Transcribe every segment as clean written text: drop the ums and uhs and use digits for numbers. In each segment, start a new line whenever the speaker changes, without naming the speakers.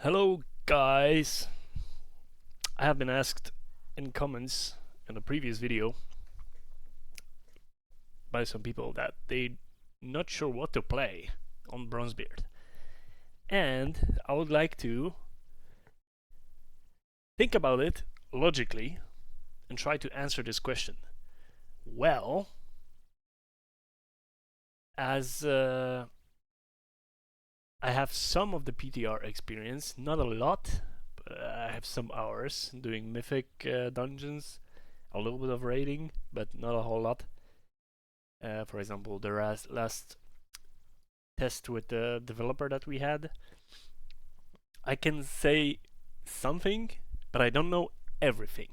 Hello guys! I have been asked in comments in a previous video by some people that they're not sure what to play on Bronzebeard. And I would like to think about it logically and try to answer this question. Well, as I have some of the PTR experience, not a lot, but I have some hours doing Mythic dungeons, a little bit of raiding, but not a whole lot. For example, the last test with the developer that we had, I can say something, but I don't know everything.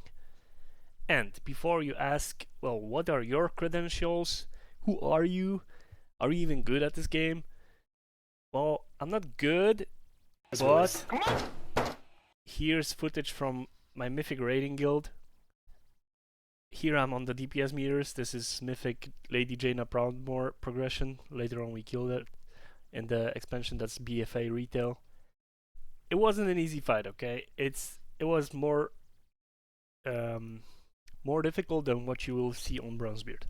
And before you ask, well, what are your credentials? Who are you? Are you even good at this game? Well, I'm not good, but here's footage from my Mythic raiding guild. Here I'm on the DPS meters. This is Mythic Lady Jaina Proudmoore progression. Later on we killed it in the expansion that's BFA retail. It wasn't an easy fight, okay? It was more difficult than what you will see on Bronzebeard.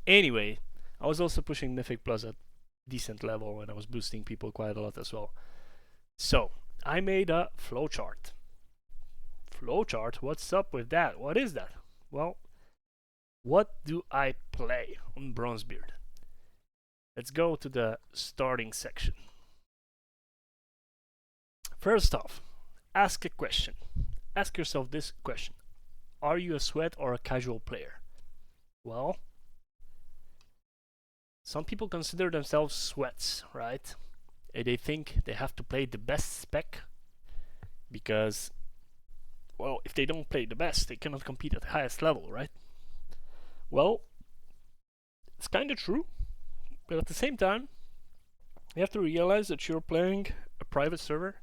Anyway, I was also pushing Mythic Plus at decent level and I was boosting people quite a lot as well. So I made a flowchart. Flowchart? What's up with that? What is that? Well, what do I play on Bronzebeard? Let's go to the starting section. First off, ask a question. Ask yourself this question. Are you a sweat or a casual player? Well, some people consider themselves sweats, right? They think they have to play the best spec because, well, if they don't play the best, they cannot compete at the highest level, right? Well, it's kind of true, but at the same time, you have to realize that you're playing a private server.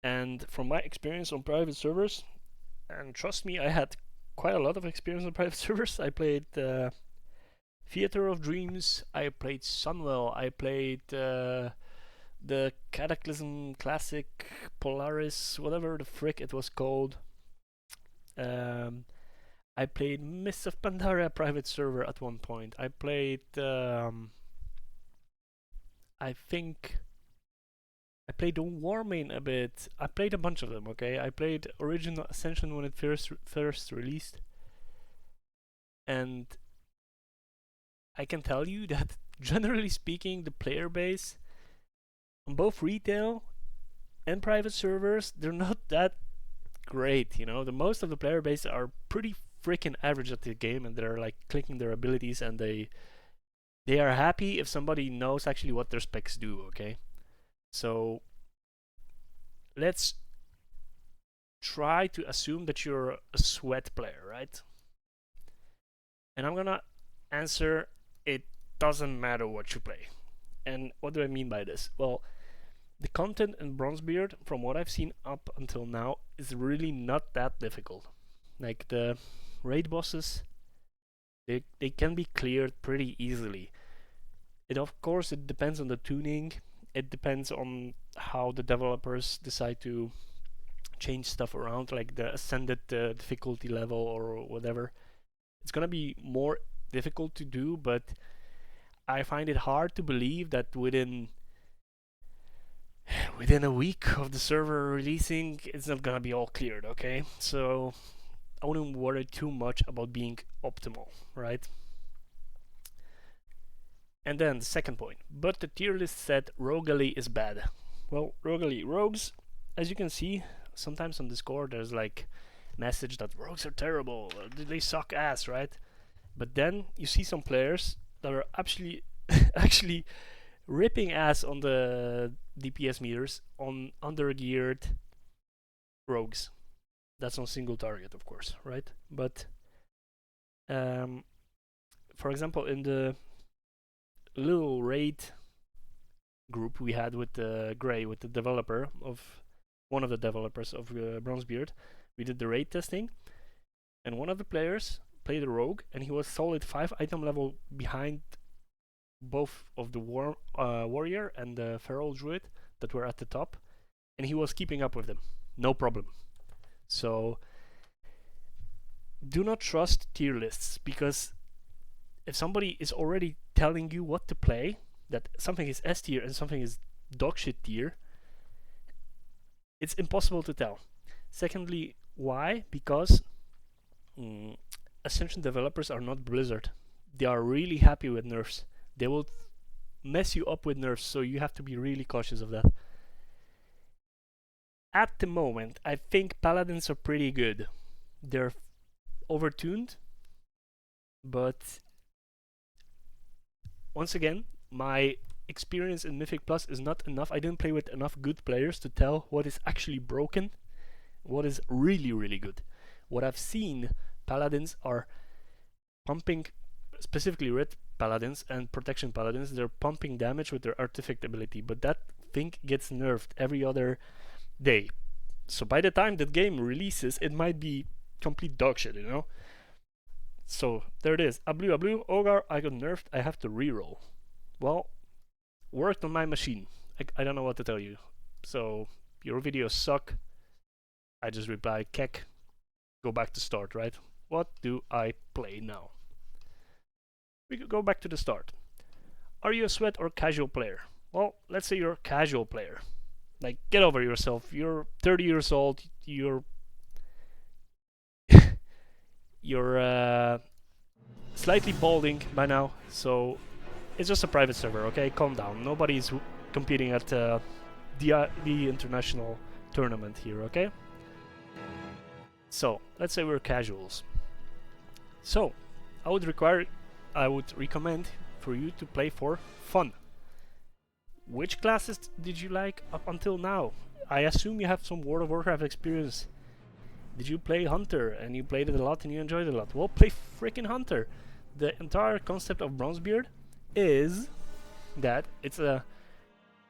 And from my experience on private servers, and trust me, I had quite a lot of experience on private servers. I played Theater of Dreams, I played Sunwell, I played the Cataclysm Classic, Polaris, whatever the frick it was called. I played Mists of Pandaria private server at one point. I played, I think, I played the Warmane a bit. I played a bunch of them, okay? I played original Ascension when it first released. And I can tell you that, generally speaking, the player base on both retail and private servers, they're not that great, you know? The most of the player base are pretty freaking average at the game, and they're like clicking their abilities, and they are happy if somebody knows actually what their specs do, okay? So let's try to assume that you're a sweat player, right? And I'm gonna answer, it doesn't matter what you play. And what do I mean by this? Well, the content in Bronzebeard, from what I've seen up until now, is really not that difficult. Like the raid bosses, they can be cleared pretty easily. Of course, it depends on the tuning. It depends on how the developers decide to change stuff around, like the ascended difficulty level or whatever. It's gonna be more difficult to do, but I find it hard to believe that within a week of the server releasing, it's not gonna be all cleared, okay? So I wouldn't worry too much about being optimal, right? And then the second point, but the tier list said Roguely is bad. Well, rogues, as you can see, sometimes on Discord there's like message that rogues are terrible, they suck ass, right? But then you see some players that are actually ripping ass on the DPS meters on undergeared rogues. That's on single target, of course, right? But for example, in the little raid group we had with Gray, with the developer of one of the developers of Bronzebeard, we did the raid testing, and one of the players played a rogue, and he was solid 5 item level behind both of the warrior and the feral druid that were at the top. and he was keeping up with them, no problem. So do not trust tier lists, because if somebody is already telling you what to play, that something is S tier and something is dogshit tier, it's impossible to tell. Secondly, why? Because Ascension developers are not Blizzard. They are really happy with nerfs. They will mess you up with nerfs, so you have to be really cautious of that. At the moment, I think paladins are pretty good. They're overtuned, but once again, my experience in Mythic Plus is not enough. I didn't play with enough good players to tell what is actually broken, what is really, really good. What I've seen, paladins are pumping, specifically red paladins and protection paladins, they're pumping damage with their artifact ability, but that thing gets nerfed every other day. So by the time that game releases, it might be complete dogshit, you know? So there it is. A blue, Ogar, I got nerfed, I have to reroll. Well, worked on my machine. I don't know what to tell you. So, your videos suck. I just reply, kek, go back to start, right? What do I play now? We could go back to the start. Are you a sweat or casual player? Well, let's say you're a casual player. Like, get over yourself. You're 30 years old. You're slightly balding by now, so it's just a private server, okay? Calm down. Nobody's competing at the international tournament here, okay? So, let's say we're casuals. So, I would recommend for you to play for fun. Which classes did you like up until now? I assume you have some World of Warcraft experience. Did you play Hunter and you played it a lot and you enjoyed it a lot? Well, play freaking Hunter. The entire concept of Bronzebeard is that it's a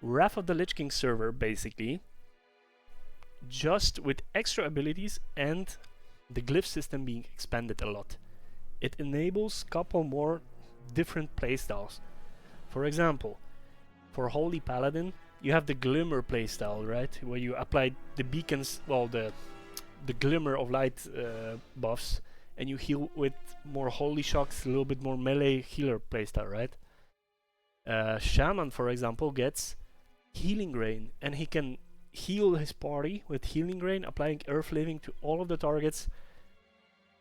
Wrath of the Lich King server, basically, just with extra abilities and the glyph system being expanded a lot. It enables a couple more different playstyles. For example, for Holy Paladin, you have the Glimmer playstyle, right? Where you apply the beacons, well, the Glimmer of Light buffs, and you heal with more Holy Shocks, a little bit more melee healer playstyle, right? Shaman, for example, gets Healing Rain, and he can heal his party with Healing Rain, applying Earth Living to all of the targets,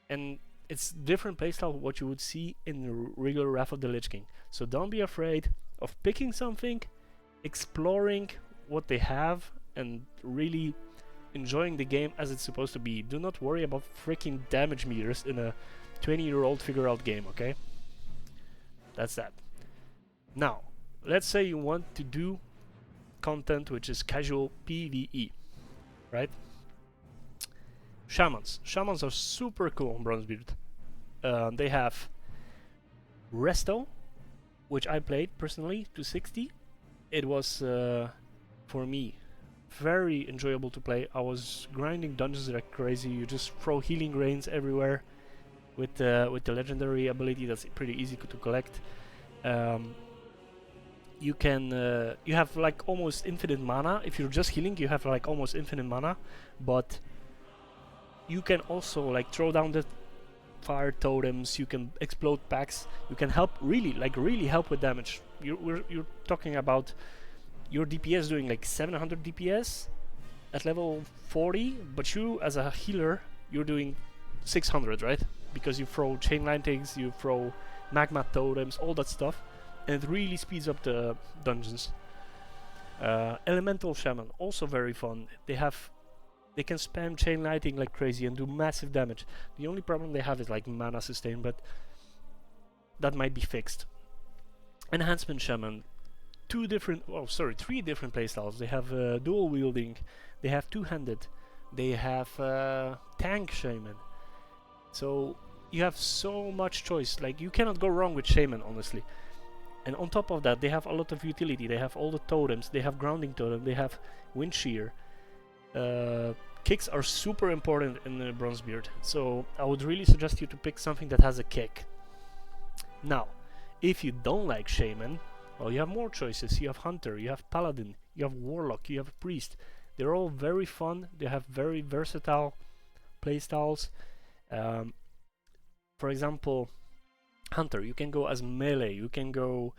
and it's different playstyle what you would see in the regular Wrath of the Lich King. So don't be afraid of picking something, exploring what they have, and really enjoying the game as it's supposed to be. Do not worry about freaking damage meters in a 20-year-old figure-out game, okay? That's that. Now, let's say you want to do content which is casual PvE, right? Shamans. Shamans are super cool on Bronzebeard. They have Resto, which I played personally to 60. It was, for me, very enjoyable to play. I was grinding dungeons like crazy. You just throw healing rains everywhere with the legendary ability that's pretty easy to collect. You can you have like almost infinite mana. If you're just healing, you have like almost infinite mana, but you can also like throw down the fire totems. You can explode packs. You can help really help with damage. You're talking about your DPS doing like 700 DPS at level 40, but you as a healer, you're doing 600, right? Because you throw chain lightnings, you throw magma totems, all that stuff, and it really speeds up the dungeons. Elemental Shaman, also very fun. They can spam chain lighting like crazy and do massive damage. The only problem they have is like mana sustain, but that might be fixed. Enhancement Shaman, three different playstyles. They have dual wielding, they have two-handed, they have tank shaman. So you have so much choice. Like, you cannot go wrong with shaman, honestly. And on top of that, they have a lot of utility. They have all the totems, they have grounding totem, they have wind shear. Kicks are super important in Bronzebeard, so I would really suggest you to pick something that has a kick. Now, if you don't like shaman, well, you have more choices. You have hunter, you have paladin, you have warlock, you have priest. They're all very fun. They have very versatile playstyles. For example, Hunter, you can go as melee, you can go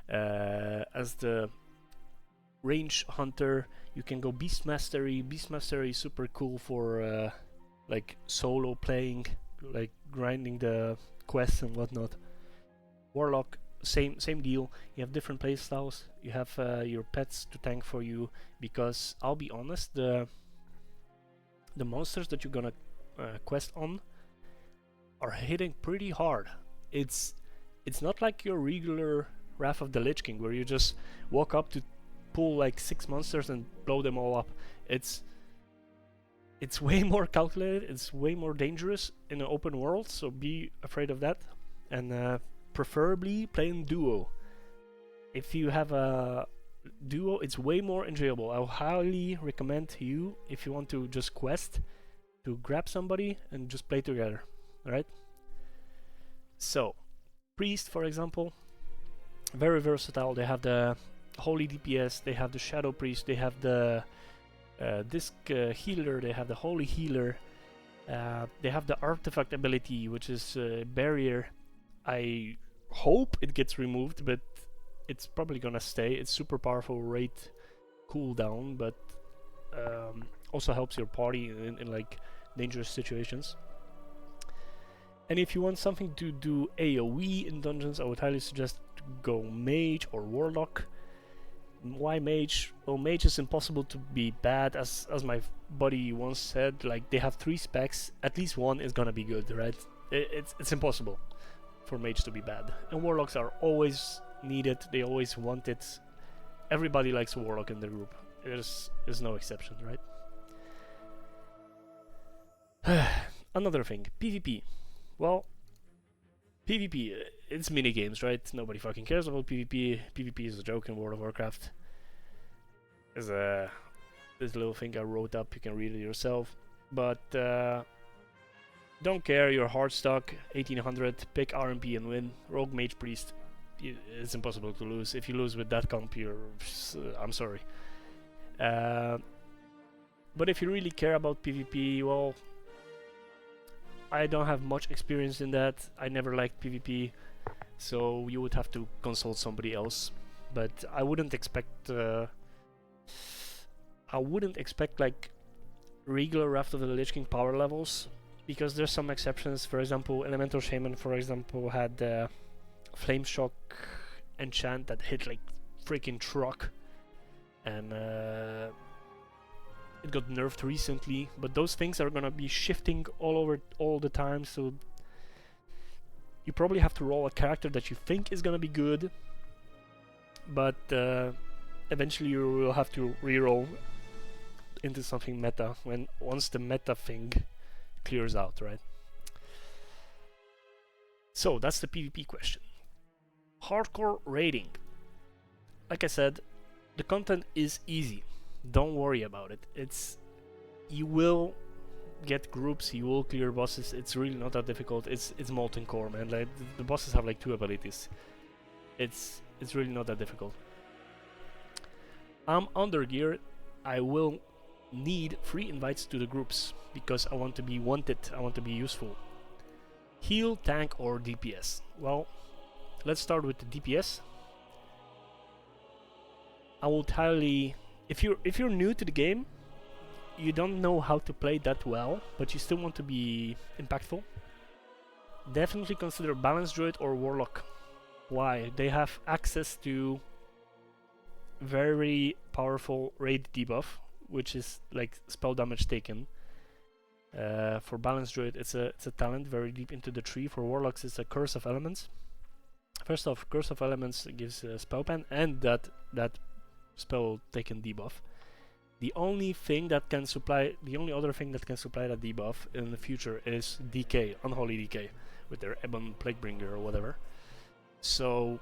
as the range hunter, you can go beast mastery. Beast mastery is super cool for like solo playing, like grinding the quests and whatnot. Warlock, same deal. You have different playstyles. You have your pets to tank for you, because I'll be honest, the monsters that you're gonna quest on are hitting pretty hard. It's not like your regular Wrath of the Lich King where you just walk up to pull like 6 monsters and blow them all up. It's way more calculated, it's way more dangerous in an open world, so be afraid of that. And preferably play in duo. If you have a duo, it's way more enjoyable. I highly recommend to you, if you want to just quest, to grab somebody and just play together. Alright? So, Priest, for example, very versatile. They have the Holy DPS, they have the Shadow Priest, they have the Disc Healer, they have the Holy Healer, they have the Artifact ability, which is Barrier. I hope it gets removed, but it's probably gonna stay. It's super powerful raid cooldown, but also helps your party in like dangerous situations. And if you want something to do AoE in dungeons, I would highly suggest to go Mage or Warlock. Why Mage? Well, Mage is impossible to be bad, as my buddy once said. Like, they have 3 specs, at least one is gonna be good, right? It's impossible for Mage to be bad. And Warlocks are always needed, they always want it. Everybody likes a Warlock in the group. There's no exception, right? Another thing, PvP. Well, PvP, it's minigames, right? Nobody fucking cares about PvP. PvP is a joke in World of Warcraft. There's this little thing I wrote up, you can read it yourself. But don't care, you're hard stuck, 1800, pick RMP and win. Rogue Mage Priest, it's impossible to lose. If you lose with that comp, I'm sorry. But if you really care about PvP, well, I don't have much experience in that. I never liked PvP, so you would have to consult somebody else. But I wouldn't expect like regular Wrath of the Lich King power levels, because there's some exceptions. For example, Elemental Shaman, for example, had Flame Shock enchant that hit like freaking truck, and it got nerfed recently, but those things are gonna be shifting all over all the time, so you probably have to roll a character that you think is gonna be good, but eventually you will have to reroll into something meta once the meta thing clears out, right? So that's the PvP question. Hardcore raiding. Like I said, the content is easy. Don't worry about it. You will get groups, you will clear bosses. It's really not that difficult. It's Molten Core, man. Like, the bosses have like 2 abilities. It's really not that difficult. I'm under gear. I will need free invites to the groups because I want to be wanted. I want to be useful. Heal, tank, or DPS? Well, let's start with the DPS. I would highly, if you're new to the game, you don't know how to play that well, but you still want to be impactful, definitely consider Balance Druid or Warlock. Why? They have access to very powerful raid debuff, which is like spell damage taken. For Balance Druid, it's a talent very deep into the tree. For Warlocks, it's a Curse of Elements. First off, Curse of Elements gives spell pen and that spell taken debuff. The only other thing that can supply that debuff in the future is DK, Unholy DK, with their Ebon Plaguebringer or whatever. So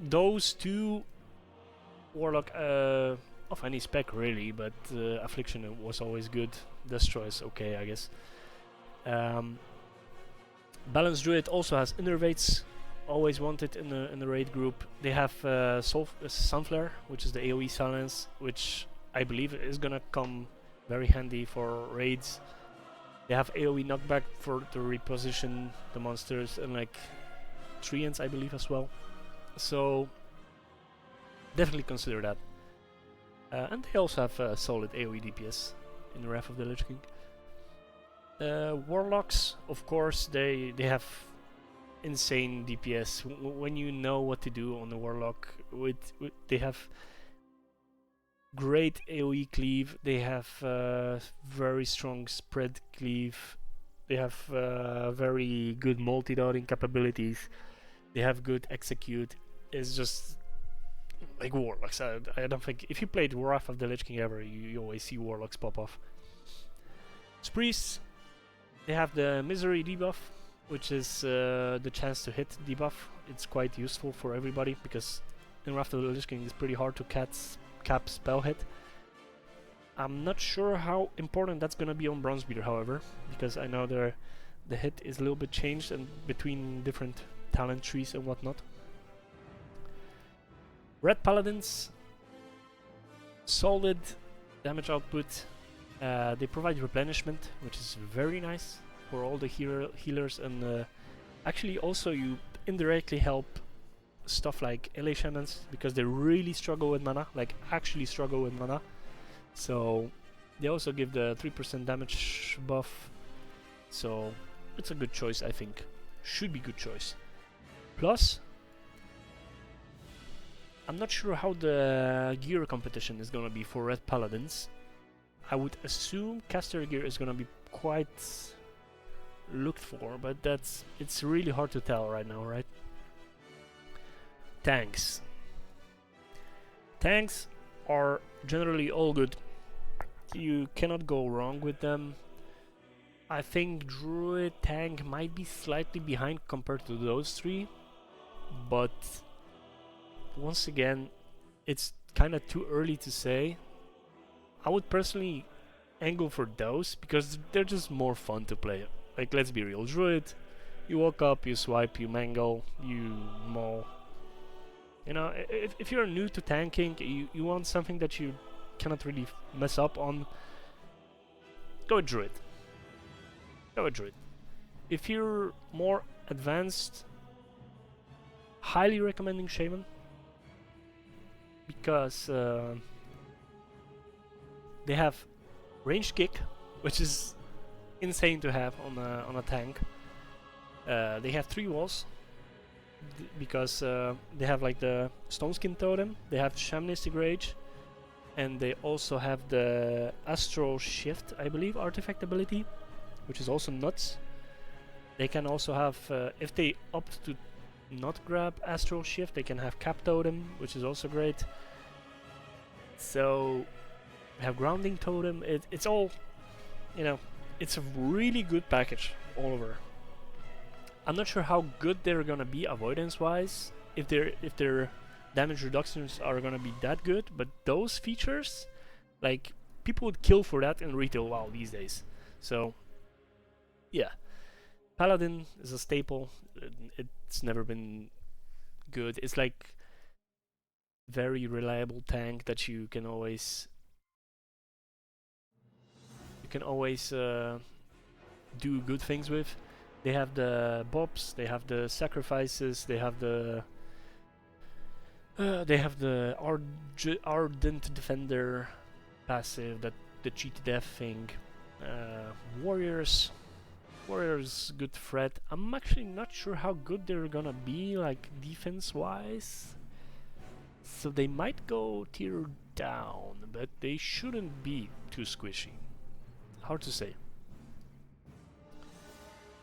those 2 Warlock of any spec really, but Affliction was always good. Destroy is okay, I guess. Balance Druid also has Innervates, always wanted in the raid group. They have Sunflare, which is the AoE silence, which I believe is gonna come very handy for raids. They have AoE knockback to reposition the monsters, and like treants, I believe, as well. So definitely consider that. And they also have solid AoE DPS in Wrath of the Lich King. Warlocks, of course, they have insane DPS. When you know what to do on the Warlock, they have great AoE cleave, they have very strong spread cleave, they have very good multi-dotting capabilities, they have good execute. It's just like Warlocks. I don't think if you played Wrath of the Lich King ever, you always see Warlocks pop off. Priests, they have the Misery debuff, which is the chance to hit debuff. It's quite useful for everybody because in Wrath of the Lich King it's pretty hard to cap spell hit. I'm not sure how important that's gonna be on Bronzebeard, however, because I know the hit is a little bit changed and between different talent trees and whatnot. Red Paladins, solid damage output. They provide replenishment, which is very nice for all the healers, and actually also you indirectly help stuff like LA shamans because they really struggle with mana, like actually struggle with mana. So they also give the 3% damage buff, so it's a good choice, I think. Should be good choice. Plus, I'm not sure how the gear competition is gonna be for Red Paladins. I would assume caster gear is gonna be quite looked for, but it's really hard to tell right now, right? Tanks. Tanks are generally all good. You cannot go wrong with them. I think Druid tank might be slightly behind compared to those three, but once again, it's kind of too early to say. I would personally angle for those because they're just more fun to play. Like, let's be real, Druid, you walk up, you swipe, you mangle, you maul. You know, if you're new to tanking, you want something that you cannot really mess up on, go with Druid. Go with Druid. If you're more advanced, highly recommending Shaman, because they have ranged kick, which is insane to have on a tank. They have 3 walls because they have like the Stone Skin Totem, they have Shamanistic Rage, and they also have the Astral Shift, I believe, artifact ability, which is also nuts. They can also have, if they opt to not grab Astral Shift, they can have Cap Totem, which is also great. So we have Grounding Totem. It's all, you know, it's a really good package all over. I'm not sure how good they're gonna be avoidance wise, if their damage reductions are gonna be that good, but those features, like, people would kill for that in retail WoW these days. So yeah, Paladin is a staple. It's never been good. It's like very reliable tank that you can always do good things with. They have the bobs, they have the sacrifices, they have the Ardent Defender passive, that the cheat death thing. Warriors, good threat. I'm actually not sure how good they're gonna be, like, defense wise. So they might go tier down, but they shouldn't be too squishy. Hard to say.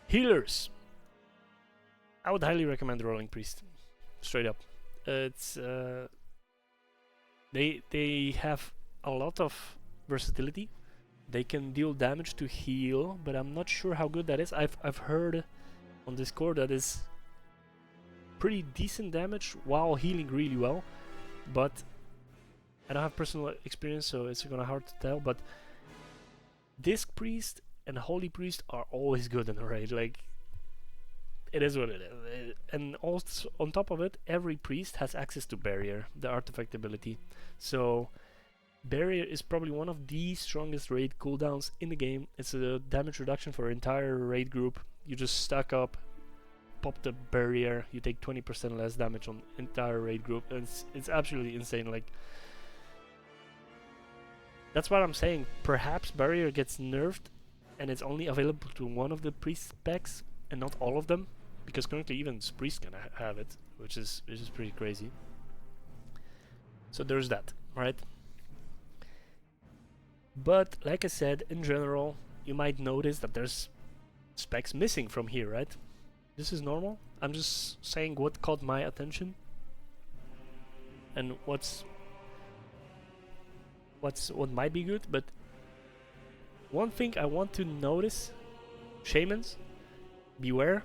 Healers. I would highly recommend the Rolling Priest. Straight up. It's they have a lot of versatility. They can deal damage to heal, but I'm not sure how good that is. I've heard on Discord that is pretty decent damage while healing really well, but I don't have personal experience, so it's gonna hard to tell. But Disc Priest and Holy Priest are always good in a raid. Like, it is what it is. And also on top of it, every priest has access to Barrier, the artifact ability. So Barrier is probably one of the strongest raid cooldowns in the game. It's a damage reduction for entire raid group. You just stack up, pop the barrier, you take 20% less damage on entire raid group. And it's absolutely insane. Like, that's what I'm saying. Perhaps barrier gets nerfed and it's only available to one of the priest specs and not all of them, because currently even priest can have it, which is pretty crazy. So there's that, right? But like I said, in general, you might notice that there's specs missing from here, right? This is normal. I'm just saying what caught my attention and what might be good. But one thing I want to notice: shamans, beware,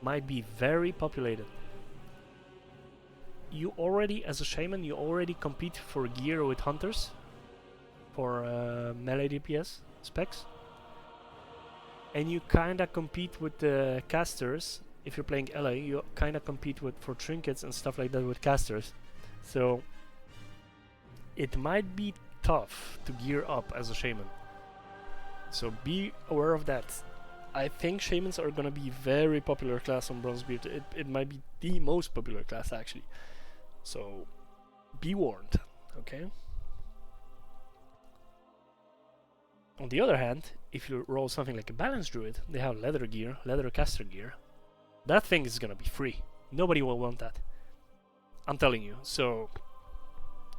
might be very populated. You already, as a shaman, you already compete for gear with hunters, for melee DPS specs, and you kinda compete with the casters. If you're playing LA, you kinda compete with for trinkets and stuff like that with casters. So it might be tough to gear up as a shaman. So be aware of that. I think shamans are gonna be very popular class on Bronzebeard. It might be the most popular class actually. So be warned, okay? On the other hand, if you roll something like a balanced druid, they have leather gear, leather caster gear. That thing is gonna be free. Nobody will want that. I'm telling you, so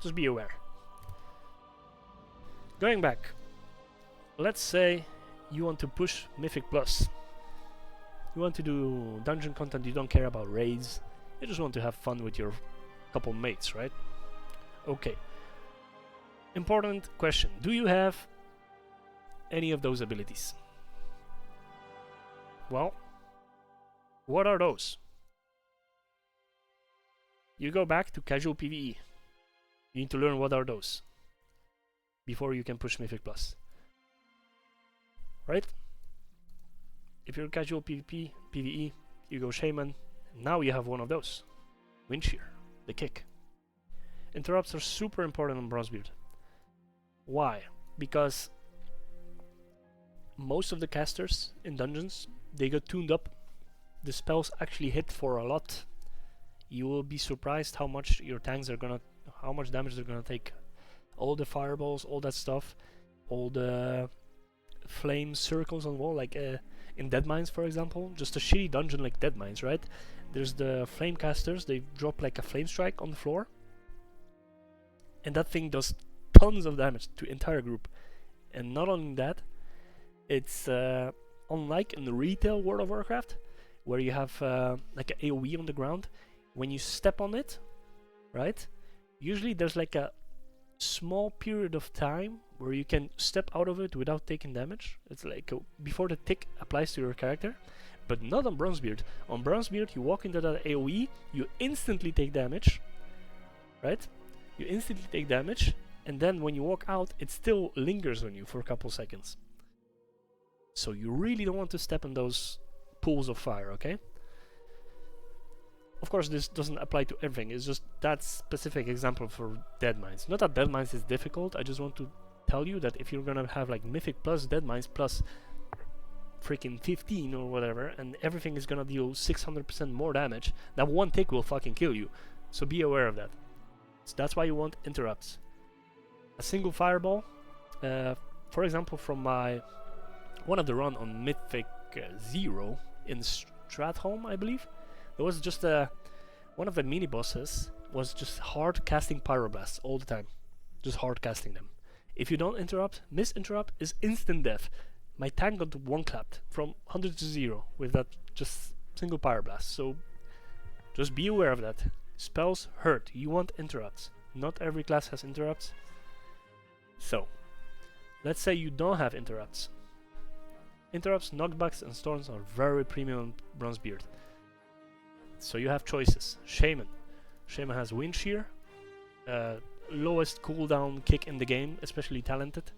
just be aware. Going back, let's say you want to push Mythic Plus. You want to do dungeon content, you don't care about raids, you just want to have fun with your couple mates, right? Okay. Important question. Do you have any of those abilities? Well, what are those? You go back to casual PvE. You need to learn what are those before you can push Mythic Plus. Right? If you're casual PvE, you go shaman. Now you have one of those. Wind shear, the kick. Interrupts are super important on Bronzebeard. Why? Because most of the casters in dungeons, they got tuned up. The spells actually hit for a lot. You will be surprised how much your tanks are gonna, how much damage they're gonna take. All the fireballs, all that stuff, all the flame circles on the wall, like in Deadmines, for example, just a shitty dungeon like Deadmines, right? There's the flame casters. They drop like a flame strike on the floor, and that thing does tons of damage to entire group. And not only that, it's unlike in the retail World of Warcraft, where you have like an AoE on the ground. When you step on it, right, usually there's like a small period of time where you can step out of it without taking damage. It's like before the tick applies to your character, but not on Bronzebeard. On Bronzebeard, you walk into that AoE, you instantly take damage, right? You instantly take damage, and then when you walk out, it still lingers on you for a couple seconds. So you really don't want to step in those pools of fire, okay? Of course, this doesn't apply to everything. It's just that specific example for Deadmines. Not that Deadmines is difficult. I just want to tell you that if you're gonna have like Mythic Plus Deadmines plus freaking 15 or whatever, and everything is gonna deal 600% more damage, that one tick will fucking kill you. So be aware of that. So that's why you want interrupts. A single fireball, for example, from my one of the run on Mythic 0 in Stratholme, I believe. There was just one of the mini bosses was just hard casting pyroblasts all the time, just hard casting them. If you don't interrupt, misinterrupt is instant death. My tank got one clapped from 100 to 0 with that just single pyroblast. So just be aware of that. Spells hurt. You want interrupts. Not every class has interrupts. So let's say you don't have interrupts. Interrupts, knockbacks, and storms are very premium on Bronzebeard. So you have choices. Shaman. Shaman has Wind Shear, lowest cooldown kick in the game, especially talented.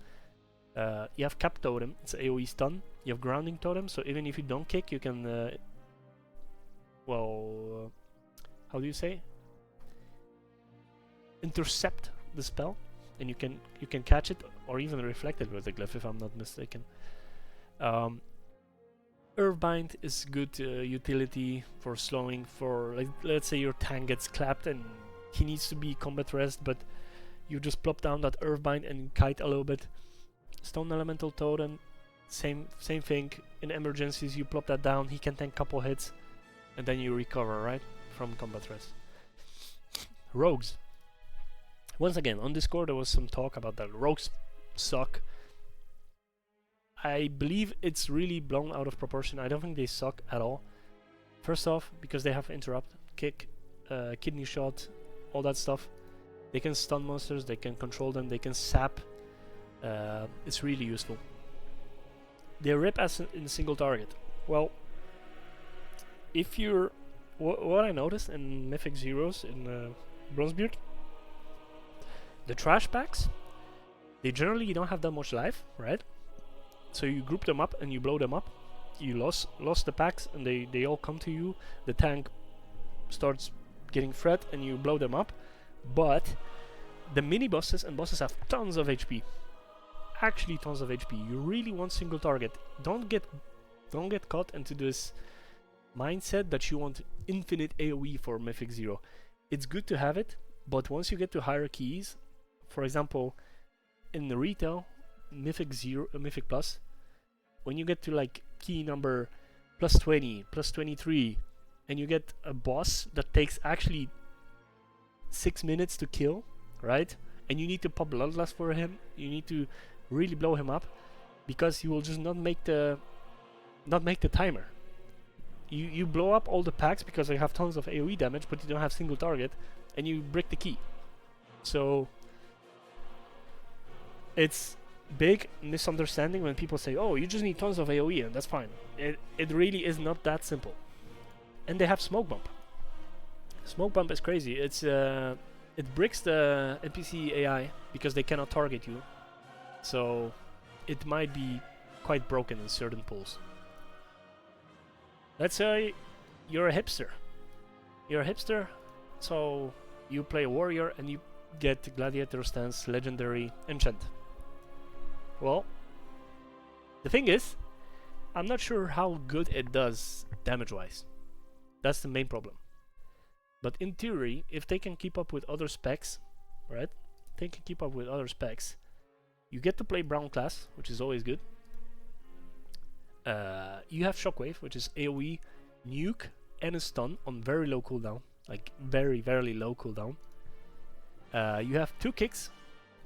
You have Cap Totem, it's AoE stun. You have Grounding Totem, so even if you don't kick, you can, how do you say? Intercept the spell. and you can catch it or even reflect it with the glyph, if I'm not mistaken. Earthbind is good utility for slowing, for like, let's say your tank gets clapped and he needs to be combat rest, but you just plop down that Earthbind and kite a little bit. Stone Elemental Totem, same thing. In emergencies, you plop that down, he can tank couple hits, and then you recover, right, from combat rest. Rogues. Once again, on Discord there was some talk about that. Rogues suck. I believe it's really blown out of proportion. I don't think they suck at all. First off, because they have interrupt, kick, kidney shot, all that stuff. They can stun monsters, they can control them, they can sap. It's really useful. They rip as in single target. Well, if you're... what I noticed in Mythic Zeros in Bronzebeard, the trash packs, they generally don't have that much life, right? So you group them up and you blow them up. You lost the packs and they all come to you. The tank starts getting threat and you blow them up. But the mini bosses and bosses have tons of HP. Actually tons of HP. You really want single target. Don't get caught into this mindset that you want infinite AoE for Mythic Zero. It's good to have it, but once you get to higher keys, for example, in the retail, Mythic Plus, when you get to like key number plus 20, plus 23, and you get a boss that takes actually 6 minutes to kill, right? And you need to pop Bloodlust for him, you need to really blow him up, because you will just not make the timer. You blow up all the packs because they have tons of AoE damage, but you don't have single target, and you break the key. So it's big misunderstanding when people say, oh, you just need tons of AoE and that's fine. It really is not that simple. And they have Smoke Bump. Smoke Bump is crazy. It's it breaks the NPC AI because they cannot target you. So it might be quite broken in certain pools. Let's say you're a hipster. You're a hipster, so you play a warrior and you get Gladiator Stance, Legendary, Enchant. Well, the thing is, I'm not sure how good it does damage-wise. That's the main problem. But in theory, if they can keep up with other specs, right? They can keep up with other specs. You get to play Brown class, which is always good. You have Shockwave, which is AoE, nuke, and a stun on very low cooldown. Like very, very low cooldown. You have 2 kicks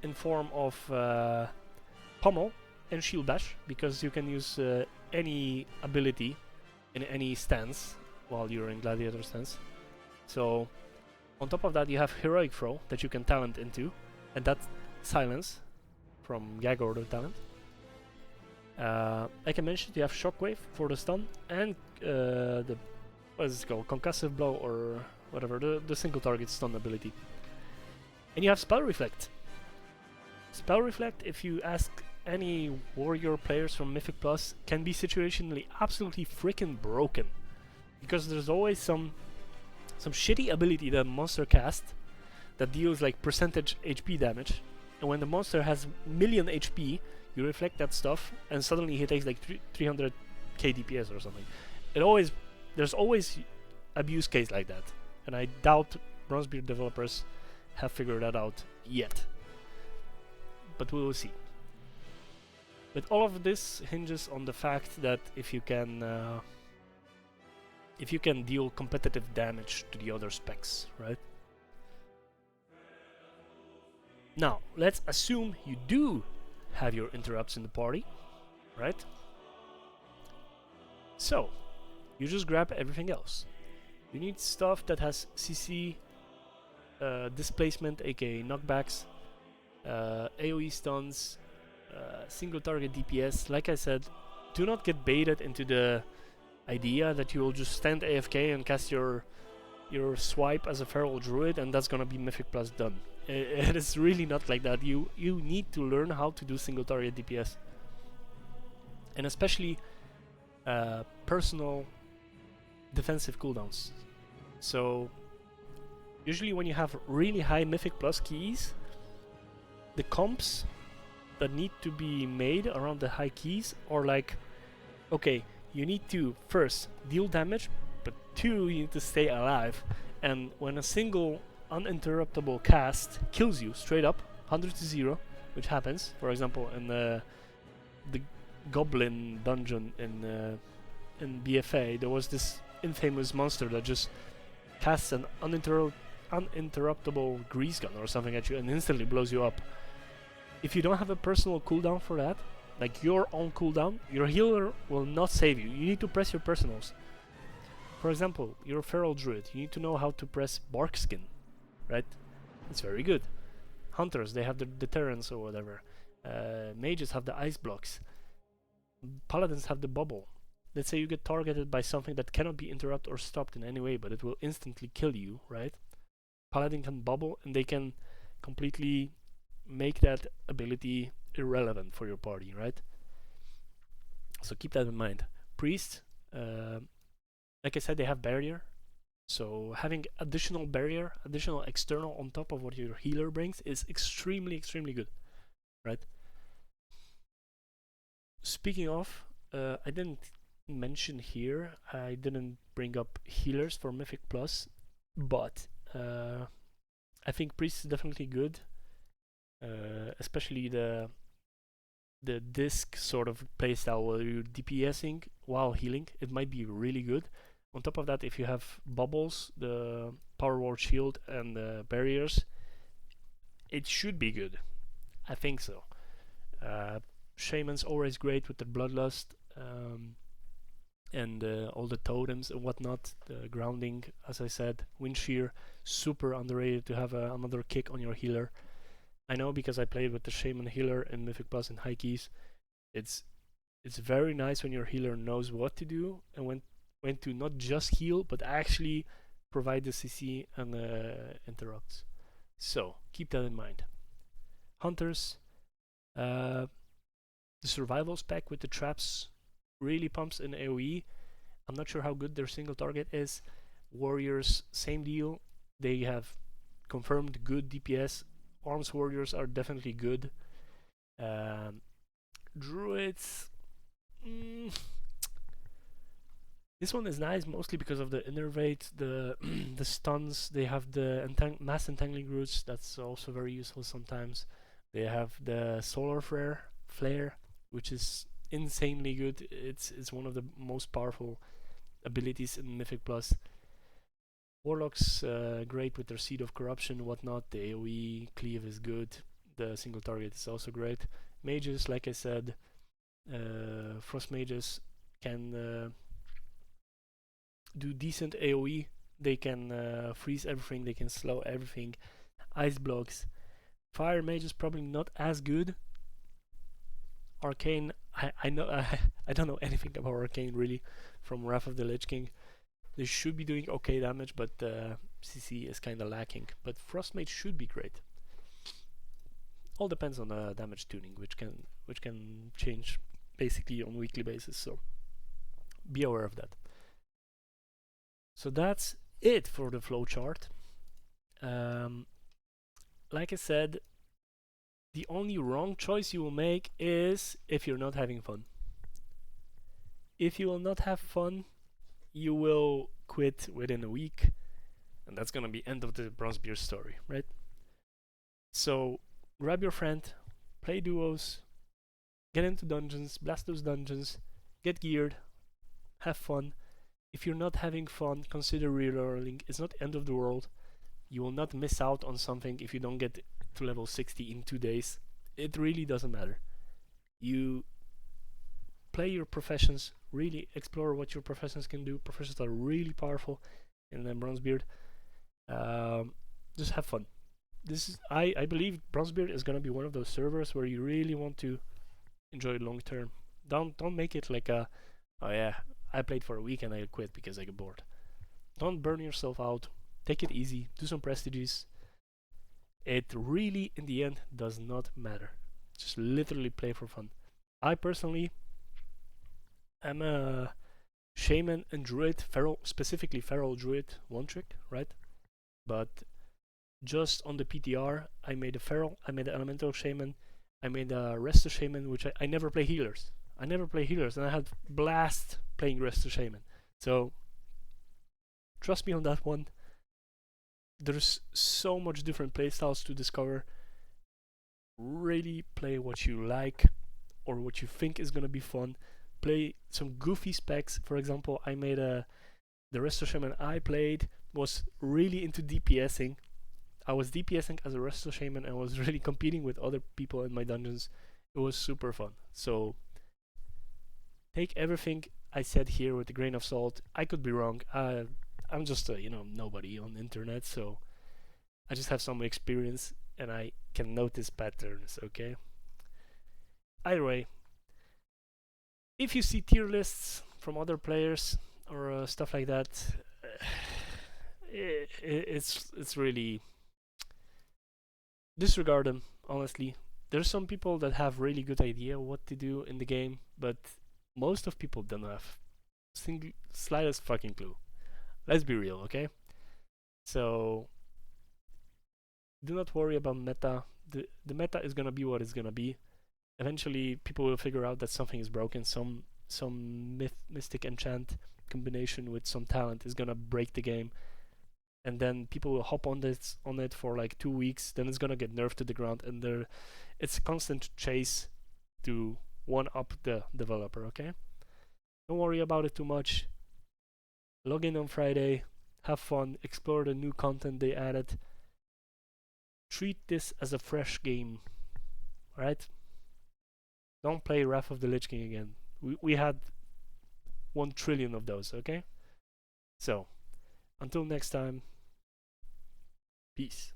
in form of Pummel and Shield Bash, because you can use any ability in any stance while you're in Gladiator stance. So on top of that you have Heroic Throw that you can talent into, and that's Silence from Gag Order talent. Like I mentioned, you have Shockwave for the stun, and the what is it called? Concussive Blow or whatever, the single target stun ability. And you have Spell Reflect. Spell Reflect, if you ask any warrior players from Mythic Plus, can be situationally absolutely freaking broken, because there's always some shitty ability that monster casts that deals like percentage HP damage, and when the monster has million HP, you reflect that stuff, and suddenly he takes like 300k DPS or something. There's always abuse case like that, and I doubt Bronzebeard developers have figured that out yet. But we will see. But all of this hinges on the fact that if you can deal competitive damage to the other specs, right? Now, let's assume you do have your interrupts in the party, right? So, you just grab everything else. You need stuff that has CC, displacement, aka knockbacks, AoE stuns, single target DPS. Like I said, do not get baited into the idea that you will just stand AFK and cast your swipe as a feral druid and that's gonna be Mythic Plus done. It is really not like that. You need to learn how to do single target DPS, and especially personal defensive cooldowns. So usually when you have really high Mythic Plus keys, the comps that need to be made around the high keys are like, okay, you need to first deal damage, but 2, you need to stay alive. And when a single uninterruptible cast kills you straight up, 100 to 0, which happens, for example, in the Goblin dungeon in BFA, there was this infamous monster that just casts an uninterruptible grease gun or something at you and instantly blows you up. If you don't have a personal cooldown for that, like your own cooldown, your healer will not save you. You need to press your personals. For example, you're a feral druid. You need to know how to press bark skin, right? It's very good. Hunters, they have the deterrence or whatever. Mages have the ice blocks. Paladins have the bubble. Let's say you get targeted by something that cannot be interrupted or stopped in any way, but it will instantly kill you, right? Paladin can bubble, and they can completely make that ability irrelevant for your party, right? So keep that in mind. Priest, like I said, they have barrier. So having additional barrier, additional external on top of what your healer brings is extremely, extremely good, right? Speaking of, I didn't mention here, I didn't bring up healers for Mythic Plus, but I think Priest is definitely good, especially the disc sort of playstyle where you're DPSing while healing. It might be really good. On top of that, if you have bubbles, the power ward shield, and the barriers, it should be good. I think so. Shamans always great with the bloodlust, and all the totems and whatnot. The grounding, as I said, wind shear, super underrated to have another kick on your healer. I know because I played with the shaman healer in Mythic Plus and high keys. It's very nice when your healer knows what to do and when to not just heal but actually provide the CC and interrupts. So keep that in mind. Hunters, the survival spec with the traps really pumps in AoE. I'm not sure how good their single target is. Warriors, same deal. They have confirmed good DPS. Arms warriors are definitely good. Druids, this one is nice mostly because of the innervate, the the stuns. They have the mass entangling roots. That's also very useful sometimes. They have the solar flare, which is insanely good. It's one of the most powerful abilities in Mythic Plus. Warlocks, great with their Seed of Corruption and whatnot. The AoE cleave is good. The single target is also great. Mages, like I said, Frost Mages can do decent AoE. They can freeze everything. They can slow everything. Ice blocks. Fire Mages probably not as good. Arcane, I know I don't know anything about Arcane really from Wrath of the Lich King. They should be doing okay damage, but CC is kind of lacking. But Frost Mage should be great. All depends on damage tuning, which can change basically on weekly basis. So be aware of that. So that's it for the flowchart. Like I said, the only wrong choice you will make is if you're not having fun. If you will not have fun, you will quit within a week, and that's gonna be end of the Bronzebeard story, right? So grab your friend, play duos, get into dungeons, blast those dungeons, get geared, have fun. If you're not having fun, consider rerolling. It's not the end of the world. You will not miss out on something if you don't get to level 60 in 2 days. It really doesn't matter. You play your professions, really explore what your professions can do. Professions are really powerful in Bronzebeard. Just have fun. This is I believe Bronzebeard is gonna be one of those servers where you really want to enjoy it long term. Don't make it like a, oh yeah, I played for a week and I quit because I get bored. Don't burn yourself out. Take it easy. Do some prestiges. It really, in the end, does not matter. Just literally play for fun. I personally am a shaman and druid, specifically feral druid, one trick, right? But just on the PTR, I made a feral, I made an elemental shaman, I made a resto shaman, which I never play healers. I never play healers, and I had blast playing resto shaman. So trust me on that one. There's so much different playstyles to discover. Really play what you like or what you think is gonna be fun. Play some goofy specs. For example, I made the resto shaman I played was really into DPSing. I was DPSing as a resto shaman and was really competing with other people in my dungeons. It was super fun. So take everything I said here with a grain of salt. I could be wrong. I'm just a nobody on the internet, so I just have some experience and I can notice patterns. Okay. Either way, if you see tier lists from other players or stuff like that, it's really disregard them. Honestly, there's some people that have really good idea what to do in the game, but most of people don't have slightest fucking clue. Let's be real, okay? So do not worry about meta. The meta is gonna be what it's gonna be. Eventually, people will figure out that something is broken. Some mystic enchant combination with some talent is gonna break the game, and then people will hop on it for like 2 weeks. Then it's gonna get nerfed to the ground, and it's a constant chase to one up the developer. Okay, don't worry about it too much. Log in on Friday, have fun, explore the new content they added. Treat this as a fresh game, alright? Don't play Wrath of the Lich King again. We had 1 trillion of those, okay? So, until next time, peace.